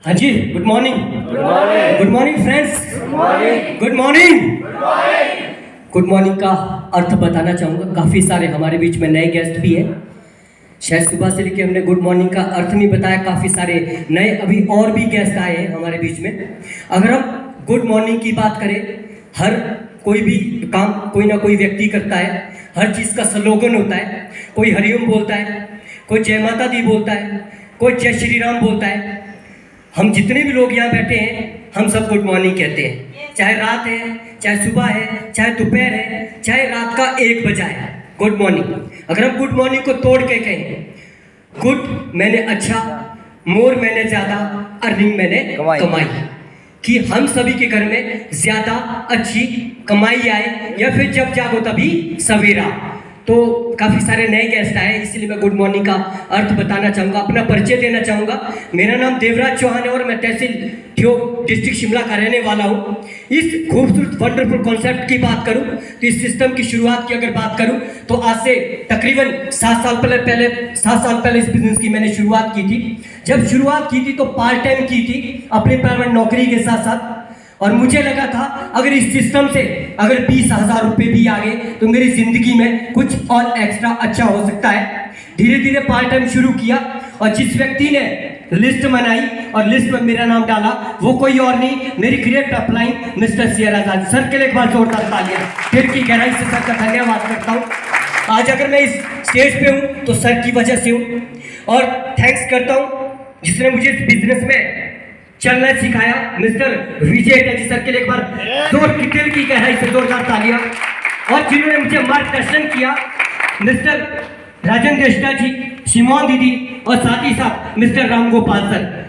हाँ जी, good morning. Good morning friends. Good morning. Good morning का अर्थ बताना चाहूँगा। काफ़ी सारे हमारे बीच में नए गेस्ट भी हैं। शायद सुबह से लेकर हमने गुड मॉर्निंग का अर्थ नहीं बताया। काफ़ी सारे नए अभी और भी गेस्ट आए हैं हमारे बीच में। अगर हम गुड मॉर्निंग की बात करें, हर कोई भी काम कोई ना कोई व्यक्ति करता है। हर चीज़ का स्लोगन होता है। कोई हरिओम बोलता है, कोई जय माता दी बोलता है, कोई जय श्री राम बोलता है। हम जितने भी लोग यहाँ बैठे हैं, हम सब गुड मॉर्निंग कहते हैं। चाहे रात है, चाहे सुबह है, चाहे दोपहर है, चाहे रात का 1 बजा है, गुड मॉर्निंग। अगर हम गुड मॉर्निंग को तोड़ के कहें, गुड मैंने अच्छा, मोर मैंने ज़्यादा, अर्निंग मैंने कमाई, कि हम सभी के घर में ज़्यादा अच्छी कमाई आए, या फिर जब जागो तभी सवेरा। तो काफ़ी सारे नए गेस्ट आए, इसलिए मैं गुड मॉर्निंग का अर्थ बताना चाहूँगा, अपना परिचय देना चाहूँगा। मेरा नाम देवराज चौहान है और मैं तहसील ठियोग डिस्ट्रिक्ट शिमला का रहने वाला हूँ। इस खूबसूरत वंडरफुल कॉन्सेप्ट की बात करूँ तो इस सिस्टम की शुरुआत की अगर बात करूँ तो आज से तकरीबन 7 साल पहले इस बिजनेस की मैंने शुरुआत की थी। जब शुरुआत की थी तो पार्ट टाइम की थी, अपनी प्राइवेट नौकरी के साथ साथ। और मुझे लगा था अगर इस सिस्टम से अगर 20,000 रुपये भी आ गए तो मेरी जिंदगी में कुछ और एक्स्ट्रा अच्छा हो सकता है। धीरे धीरे पार्ट टाइम शुरू किया और जिस व्यक्ति ने लिस्ट बनाई और लिस्ट में मेरा नाम डाला वो कोई और नहीं, मेरी ग्रेट अपलाइन मिस्टर सियर आजाद सर के लिए एक बार जोरदार तालियां। दिल की गहराई से सर का धन्यवाद करता हूँ। आज अगर मैं इस स्टेज पे हूँ तो सर की वजह से हूँ, और थैंक्स करता हूँ जिसने मुझे इस बिजनेस में चलना सिखाया, मिस्टर विजय जी सर के लिए एक बार दिल की गहराई से जोरदार तालियां। और जिन्होंने मुझे मार्गदर्शन किया, मिस्टर राजेंद्र कृष्णा जी, शिमोन दीदी और साथ ही साथ मिस्टर राम गोपाल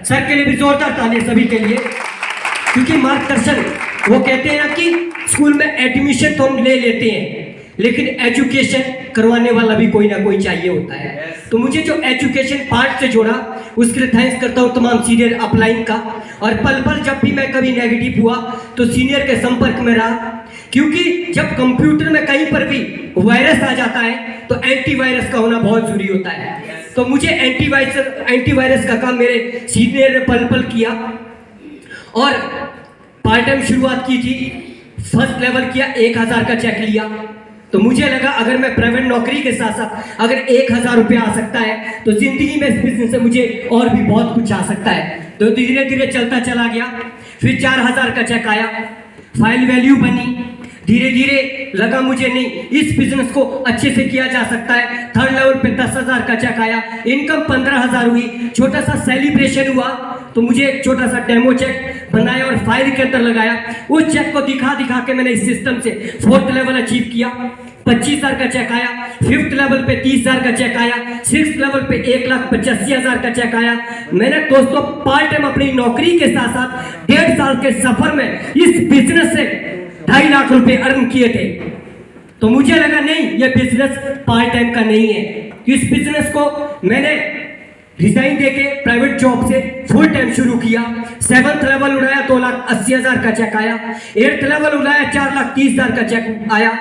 सर के लिए भी जोरदार तालियां सभी के लिए। क्योंकि मार्गदर्शन, वो कहते हैं ना कि स्कूल में एडमिशन तो हम ले लेते हैं लेकिन एजुकेशन करवाने वाला भी कोई ना कोई चाहिए होता है। तो मुझे जो एजुकेशन पार्ट से जोड़ा उसके लिए थैंक्स करता हूँ तमाम सीनियर अपलाइन का। और पल पल जब भी मैं कभी नेगेटिव हुआ तो सीनियर के संपर्क में रहा, क्योंकि जब कंप्यूटर में कहीं पर भी वायरस आ जाता है तो एंटीवायरस का होना बहुत जरूरी होता है। तो मुझे एंटीवायरस का काम मेरे सीनियर ने पल पल किया। और पार्ट टाइम शुरुआत की थी, फर्स्ट लेवल किया, 1,000 का चेक लिया। तो मुझे लगा अगर मैं प्राइवेट नौकरी के साथ साथ अगर 1,000 रुपया आ सकता है तो जिंदगी में इस बिजनेस से मुझे और भी बहुत कुछ आ सकता है। तो धीरे धीरे चलता चला गया। फिर 4,000 का चेक आया, फाइल वैल्यू बनी। धीरे धीरे लगा मुझे नहीं, इस बिजनेस को अच्छे से किया जा सकता है। 3rd लेवल पे 10,000 का चेक आया, इनकम 15,000 हुई। छोटा सा सेलिब्रेशन हुआ तो मुझे एक छोटा सा डेमो चेक बनाया और फाइल के अंदर लगाया। उस चेक को दिखा दिखा के मैंने इस सिस्टम से 4th लेवल अचीव किया। 25,000 का चेक आया। 5th लेवल पे 30,000 का चेक आया। 6th लेवल पे 1,85,000 का चेक आया। मैंने दोस्तों पार्ट टाइम अपनी नौकरी के साथ साथ 1.5 साल के सफर में इस बिजनेस से 2.5 लाख रुपए अर्न किए थे। तो मुझे लगा नहीं, ये बिजनेस पार्ट टाइम का नहीं है। इस बिजनेस को मैंने रिजाइन देके प्राइवेट जॉब से फुल टाइम शुरू किया। 7th लेवल उड़ाया, 2,80,000 का चेक आया। 8th लेवल उड़ाया, 4,30,000 का चेक आया।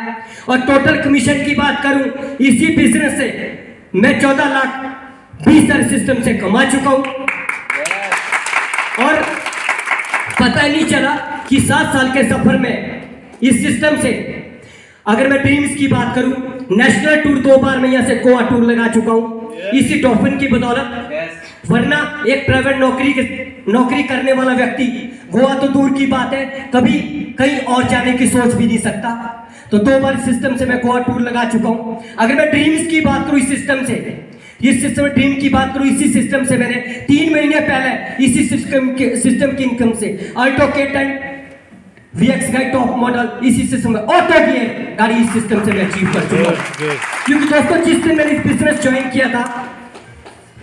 और टोटल कमीशन की बात करूं, इसी बिजनेस से मैं 14,20,000 सिस्टम से कमा चुका हूं। और पता ही नहीं चला कि 7 साल के सफर में इस सिस्टम से, अगर मैं ड्रीम्स की बात करूं, नेशनल टूर 2 बार मैं यहाँ से गोवा टूर लगा चुका हूं इसी डॉल्फिन की बदौलत। वरना एक प्राइवेट नौकरी करने वाला व्यक्ति गोवा तो दूर की बात है, कभी कहीं और जाने की सोच भी नहीं सकता। तो 2 बार सिस्टम से मैं गोवा टूर लगा चुका हूं। अगर मैं ड्रीम्स की बात करूं, इस सिस्टम ड्रीम की बात करूं, इसी सिस्टम से मैंने 3 महीने पहले इसी सिस्टम की इनकम से अल्टो K10 VX का टॉप मॉडल इसी सिस्टम में, ऑटो गियर गाड़ी इस सिस्टम से मैं अचीव कर चुका हूं। क्योंकि दोस्तों जिस दिन मैंने इस बिजनेस ज्वाइन किया था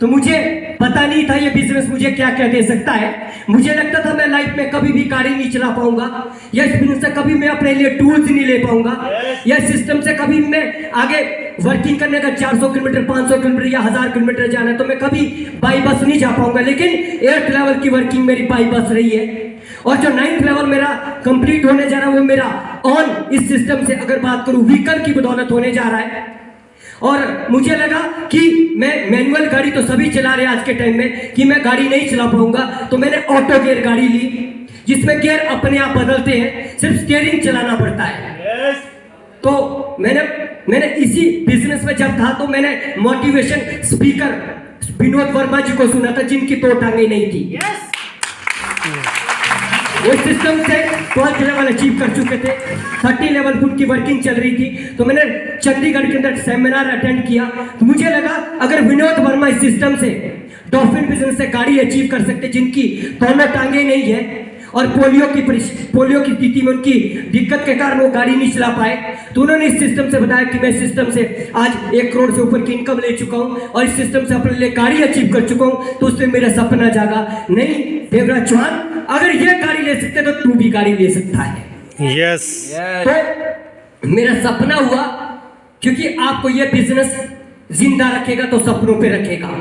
तो मुझे पता नहीं था ये बिजनेस मुझे क्या क्या दे सकता है। मुझे लगता था मैं लाइफ में कभी भी गाड़ी नहीं चला पाऊंगा, या इस बिजनेस से कभी मैं अपने लिए टूल्स नहीं ले पाऊंगा, या सिस्टम से कभी मैं आगे वर्किंग करने का 400 किलोमीटर 500 किलोमीटर या 1000 किलोमीटर जाना है तो मैं कभी बाई बस नहीं जा पाऊंगा। लेकिन 8th लेवल की वर्किंग मेरी बाई बस रही है। और जो 9th लेवल मेरा कंप्लीट होने जा रहा है वो मेरा ऑन इस सिस्टम से अगर बात करूं व्हीकल की बदौलत होने जा रहा है। और मुझे लगा कि मैं मैनुअल गाड़ी तो सभी चला रहे आज के टाइम में, कि मैं गाड़ी नहीं चला पाऊंगा, तो मैंने ऑटो गियर गाड़ी ली, जिसमें गियर अपने आप बदलते हैं, सिर्फ स्टीयरिंग चलाना पड़ता है। तो मैंने इसी बिजनेस में जब था तो मैंने मोटिवेशन स्पीकर विनोद वर्मा जी को सुना था, जिनकी दो टांगे नहीं थी। वो सिस्टम से 12th लेवल अचीव कर चुके थे, 30 लेवल उनकी वर्किंग चल रही थी। तो मैंने चंडीगढ़ के अंदर सेमिनार अटेंड किया, तो मुझे लगा अगर विनोद वर्मा इस सिस्टम से डॉल्फिन बिजनेस से गाड़ी अचीव कर सकते, जिनकी दोनों टांगे नहीं है और पोलियो की स्थिति में उनकी दिक्कत के कारण वो गाड़ी नहीं चला पाए, तो उन्होंने इस सिस्टम से बताया कि मैं इस सिस्टम से आज 1 करोड़ से ऊपर की इनकम ले चुका हूं और इस सिस्टम से अपने लिए गाड़ी अचीव कर चुका हूं, तो उससे मेरा सपना जागा। नहीं देवराज चौहान, अगर ये गाड़ी ले सकते तो तू भी गाड़ी ले सकता है। यस तो मेरा सपना हुआ, क्योंकि आपको ये बिजनेस जिंदा रखेगा तो सपनों पे रखेगा।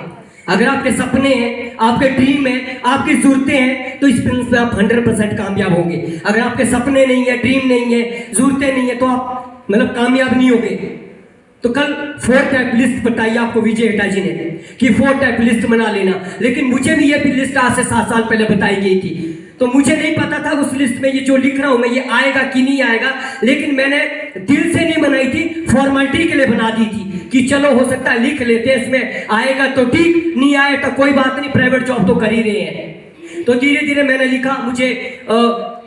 अगर आपके सपने हैं, आपके ड्रीम है, आपकी जरूरतें हैं, तो इस बिजनेस में आप 100% कामयाब होंगे। अगर आपके सपने नहीं है, ड्रीम नहीं है, जरूरतें नहीं है, तो आप मतलब कामयाब नहीं होंगे। तो कल 4 टाइप लिस्ट बताई आपको विजय हेटा जी ने कि 4 टाइप लिस्ट बना लेना, लेकिन मुझे भी ये लिस्ट आज से 7 साल पहले बताई गई थी, तो मुझे नहीं पता था उस लिस्ट में ये जो लिख रहा हूं मैं, ये आएगा कि नहीं आएगा, लेकिन मैंने दिल से नहीं बनाई थी, फॉर्मेलिटी के लिए बना दी थी कि चलो हो सकता है लिख लेते हैं, इसमें आएगा तो ठीक, नहीं आए तो कोई बात नहीं, प्राइवेट जॉब तो कर ही रहे हैं। तो धीरे धीरे मैंने लिखा, मुझे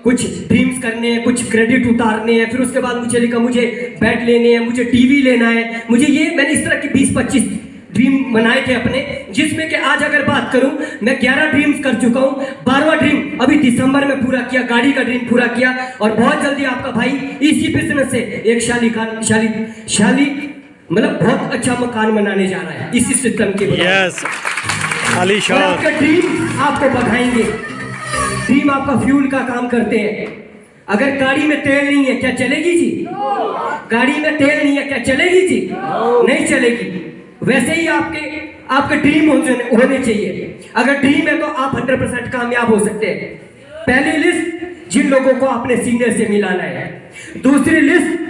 कुछ ड्रीम्स करने हैं, कुछ क्रेडिट उतारने हैं, फिर उसके बाद मुझे लिखा मुझे बेड लेने हैं, मुझे टीवी लेना है, मुझे ये, मैंने इस तरह की 20-25 ड्रीम बनाए थे अपने, जिसमें कि आज अगर बात करूं मैं 11 ड्रीम्स कर चुका हूं। 12वां ड्रीम अभी दिसंबर में पूरा किया, गाड़ी का ड्रीम पूरा किया, और बहुत जल्दी आपका भाई इसी बिजनेस से एक शाली मतलब बहुत अच्छा मकान बनाने जा रहा है इसी सिस्टम के। यस आलीशान। आपका ड्रीम आपको बढ़ाएंगे, ड्रीम आपका फ्यूल का काम करते हैं। अगर गाड़ी में तेल नहीं है क्या चलेगी जी? गाड़ी में तेल नहीं है क्या चलेगी जी? नहीं चलेगी। वैसे ही आपके ड्रीम होने चाहिए। अगर ड्रीम है तो आप 100% कामयाब हो सकते हैं। पहली लिस्ट, जिन लोगों को आपने सीनियर से मिलाना है। दूसरी लिस्ट,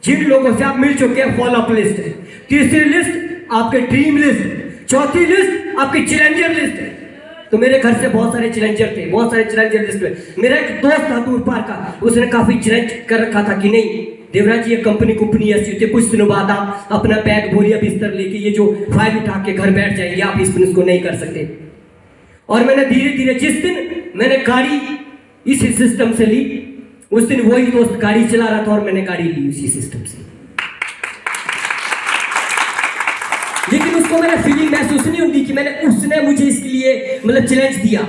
जिन लोगों से आप मिल चुके हैं, फॉलो अप लिस्ट। तीसरी लिस्ट आपके ड्रीम लिस्ट। चौथी लिस्ट आपकी चैलेंजर लिस्ट। तो मेरे घर से बहुत सारे चैलेंजर थे, बहुत सारे चैलेंजर लिस्ट में। मेरा एक दोस्त था दूर पार का, उसने काफी चैलेंज कर रखा था कि नहीं देवराज जी ये कंपनी ऐसी होती है, कुछ दिनों बाद आप अपना बैग बोरिया बिस्तर लेके ये जो फाइल उठा के घर बैठ जाएंगे, आप इस बिजनेस को नहीं कर सकते। और मैंने धीरे धीरे, जिस दिन मैंने गाड़ी इस सिस्टम से ली, उस दिन वही दोस्त गाड़ी चला रहा था और मैंने गाड़ी ली उसी सिस्टम से। लेकिन उसको मैंने फीलिंग महसूस नहीं होती कि उसने मुझे इसके लिए मतलब चैलेंज दिया।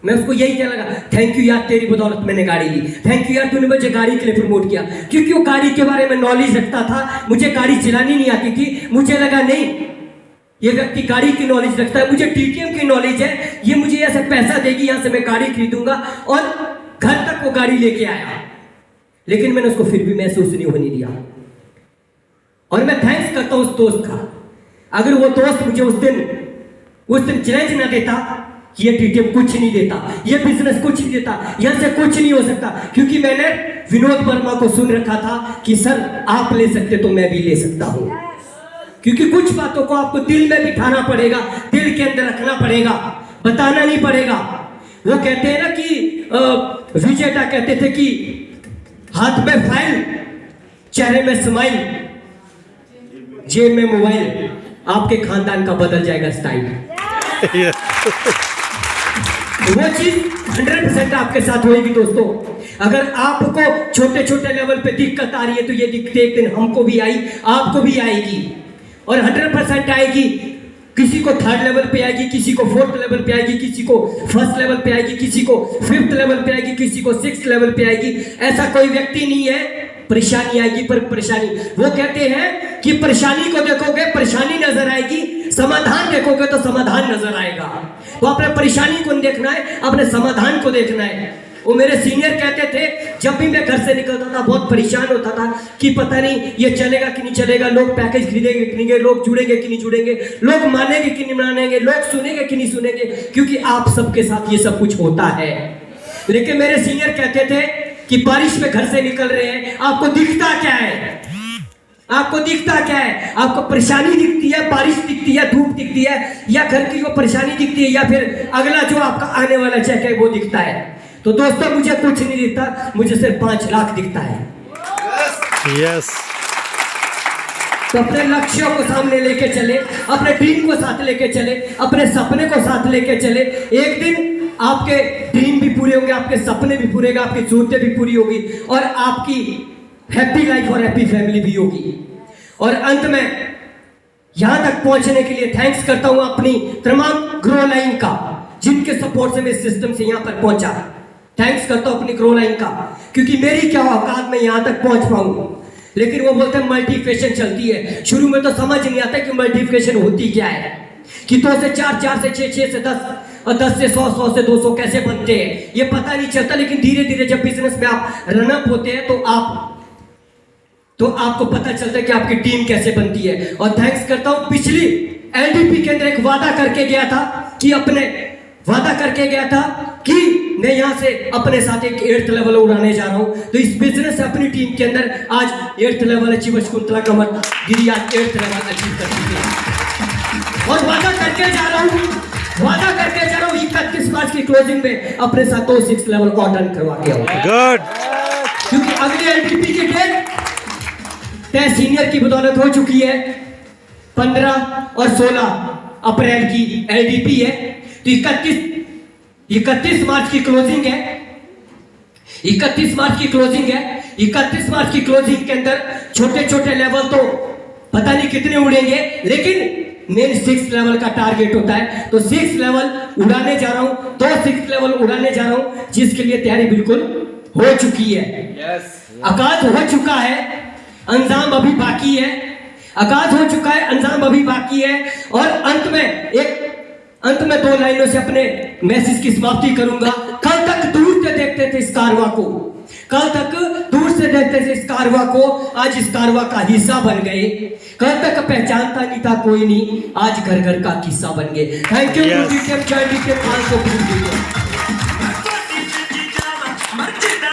मैं उसको यही कहने लगा, थैंक यू यार, तेरी बदौलत मैंने गाड़ी ली, थैंक यू यार तूने मुझे गाड़ी के लिए प्रमोट किया। क्योंकि वो गाड़ी के बारे में नॉलेज रखता था, मुझे गाड़ी चलानी नहीं आती थी। मुझे लगा नहीं ये व्यक्ति गाड़ी की नॉलेज रखता है, मुझे टीटीएम की नॉलेज है, ये मुझे ऐसे पैसा देगी, यहां से मैं गाड़ी खरीदूंगा, और घर तक वो गाड़ी लेके आया। लेकिन मैंने उसको फिर भी महसूस नहीं होने दिया। और मैं थैंक्स करता हूं उस दोस्त का। अगर वो दोस्त मुझे उस दिन चैलेंज ना देता, ये टीटीएम कुछ नहीं देता, ये बिजनेस कुछ नहीं देता, यहां से कुछ नहीं हो सकता। क्योंकि मैंने विनोद वर्मा को सुन रखा था कि सर आप ले सकते तो मैं भी ले सकता हूं। क्योंकि कुछ बातों को आपको दिल में बिठाना पड़ेगा, दिल के अंदर रखना पड़ेगा, बताना नहीं पड़ेगा। वो कहते हैं ना कि विजेता कहते थे कि हाथ में फाइल, चेहरे में स्माइल, जेब में मोबाइल, आपके खानदान का बदल जाएगा स्टाइल। वो चीज 100% आपके साथ होगी दोस्तों। अगर आपको छोटे छोटे लेवल पे दिक्कत आ रही है तो ये दिक्कत एक दिन हमको भी आई, आपको भी आएगी, और 100% आएगी। किसी को 3rd लेवल पे आएगी, किसी को 4th लेवल पे आएगी, किसी को 1st लेवल पे आएगी, किसी को 5th लेवल पे आएगी, किसी को 6th लेवल पे आएगी। ऐसा कोई व्यक्ति नहीं है, परेशानी आएगी पर परेशानी। वो कहते हैं कि परेशानी को देखोगे परेशानी नजर आएगी, समाधान देखोगे तो समाधान नजर आएगा। तो अपने परेशानी को नहीं देखना है, अपने समाधान को देखना है। वो मेरे सीनियर कहते थे, जब भी मैं घर से निकलता था बहुत परेशान होता था कि पता नहीं ये चलेगा कि नहीं चलेगा, लोग पैकेज खरीदेंगे कि नहीं, लोग जुड़ेंगे कि नहीं जुड़ेंगे, लोग मानेंगे कि नहीं मानेंगे, लोग सुनेंगे कि नहीं सुनेंगे, क्योंकि आप सबके साथ ये सब कुछ होता है। लेकिन मेरे सीनियर कहते थे कि बारिश में घर से निकल रहे हैं, आपको दिखता क्या है? आपको दिखता क्या है? आपको परेशानी दिखती है, बारिश दिखती है, धूप दिखती है, या घर की वो परेशानी दिखती है, या फिर अगला जो आपका आने वाला चेक है वो दिखता है? तो दोस्तों मुझे कुछ नहीं दिखता, मुझे सिर्फ 5 लाख दिखता है। यस। तो अपने लक्ष्यों को सामने लेके चले, अपने ड्रीम को साथ लेके चले, अपने सपने को साथ लेके चले। एक दिन आपके ड्रीम भी पूरे होंगे, आपके सपने भी पूरे होंगे, आपकी जरूरतें भी पूरी होगी, और आपकी हैप्पी लाइफ और हैप्पी फैमिली भी होगी। और अंत में यहां तक पहुंचने के लिए थैंक्स करता हूं अपनी तमाम ग्रो लाइन का, जिनके सपोर्ट से मैं इस सिस्टम से यहां पर पहुंचा। थैंक्स करता हूं अपनी ग्रो लाइन का, क्योंकि मेरी क्या औकात में यहां तक पहुंच पाऊं। लेकिन वो बोलते हैं मल्टीप्लिकेशन चलती है। शुरू में तो समझ नहीं आता कि मल्टीप्लिकेशन होती क्या है, कि 2 से 4, 4 से 6, 6 से 10 और 10 से 100, 100 से 200 कैसे बनते हैं, ये पता नहीं चलता। लेकिन धीरे धीरे जब बिजनेस में आप रनअप होते हैं तो आपको पता चलता है कि आपकी टीम कैसे बनती है। और थैंक्स करता हूं, पिछली एलडीपी के अंदर एक वादा करके गया था कि मैं यहां से अपने साथ एक 8th लेवल उड़ाने जा रहा हूं। तो इस बिजनेस से अपनी टीम के अंदर आज 8th लेवल अचीव शकुंतला कमर गिरी आज 8th लेवल अचीव कर चुकी है। और वादा करके जा रहा हूं 31 मार्च की क्लोजिंग में अपने साथ 2 6th लेवल को अटेंड करवा के आऊंगा। गुड। क्योंकि अगली एलडीपी की डेट तय सीनियर की बदौलत हो चुकी है। 15 और 16 अप्रैल की एलडीपी है। तो 31 मार्च की क्लोजिंग है। 31 मार्च की क्लोजिंग के अंदर छोटे छोटे लेवल तो पता नहीं कितने उड़ेंगे, लेकिन मेन 6th लेवल का टारगेट होता है। तो 6th लेवल उड़ाने जा रहा हूं, 2 6th लेवल उड़ाने जा रहा हूं, जिसके लिए तैयारी बिल्कुल हो चुकी है। आगाज हो चुका है, अंजाम अभी बाकी है। और अंत में 2 लाइनों से अपने मैसेज की समाप्ति करूंगा। कल तक दूर से देखते थे इस कारवा को, आज इस कारवा का हिस्सा बन गए। कल तक पहचानता नहीं था कोई नहीं, आज घर घर का किस्सा बन गए। Thank you.